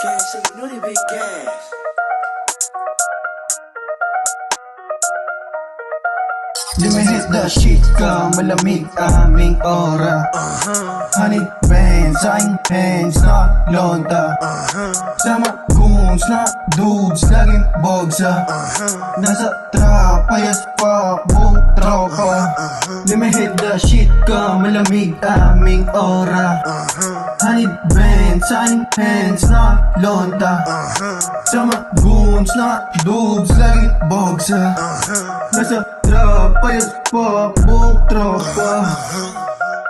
Cash, so you know they big cash. Lumihit the shit ka, malamig aming aura. Honey bands, aking hands na lonta. Sama goons na dudes, laging bogsa. Nasa trap, payas pa, buong tropa. Lumihit the shit ka, malamig aming aura. Honey bands, aking hands na lonta. Sama goons na dudes, laging bogsa. Nasa trap, payas pa, buong tropa.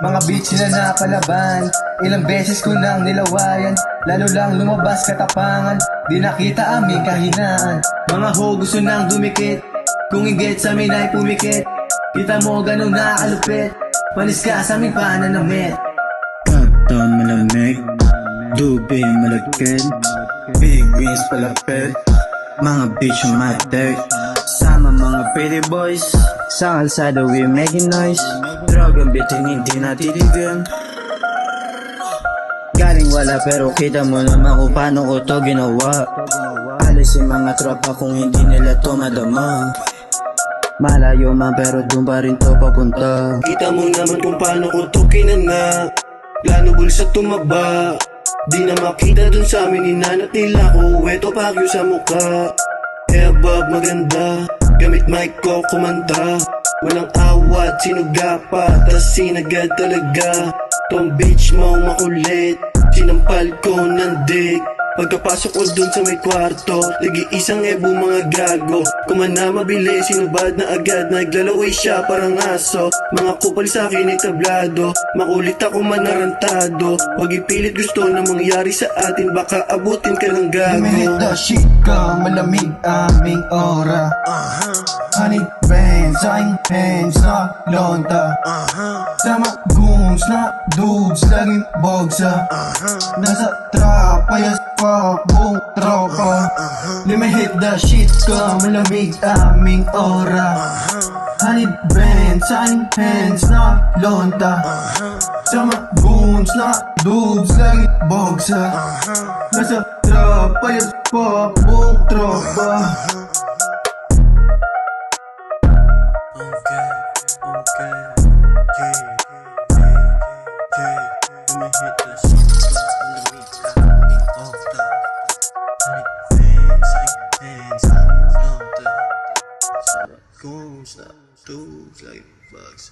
Mga bitch na nakalaban, ilang beses ko nang nilawayan. Lalo lang lumabas katapangan, di nakita aming kahinaan. Mga ho gusto nang dumikit, kung higit sa amin ay pumikit. Kita mo ganun nakalupit, panis ka sa aming pananamit. Uptown malamig, dubi malagkit, big wings palapit, mga bitch umatek. Sama mga pretty boys, sa kalsada we making noise. Drogang bitin hindi natitigan. Galing wala pero kita mo naman kung paano ko to ginawa. Alis yung mga tropa kung hindi nila to madama. Malayo man pero dun pa rin to papunta. Kita mo naman kung paano ko to kinana. Plano bulsa tumaba, di na makita dun sa amin. Ninanatila ko, eto pagyo sa mukha. Eh above maganda, gamit mic ko kumanta. Walang awat, sinuga pa, tas sinagad talaga. Tong bitch mo makulit, sinampal ko ng dick. Pagkapasok ko dun sa may kwarto, lagi isang ebo mga gago. Kumana mabili, sinubad na agad, naglalaway siya parang aso. Mga kupal sa akin ay tablado, makulit ako manarantado. Huwag ipilit gusto na mangyari sa atin, baka abutin ka ng gago. Lumihit the shit ka, malamig aming aura. Honey bands, aking hands na lonta. Sama goons na dudes, laging bogsa. Nasa trap, payas pa, buong tropa. Lumihit the shit ka, malamig aming aura. Honey bands, aking hands na lonta. Sama goons na dudes, laging bogsa. Nasa trap, payas pa, buong tropa. Goons, dudes like bugs.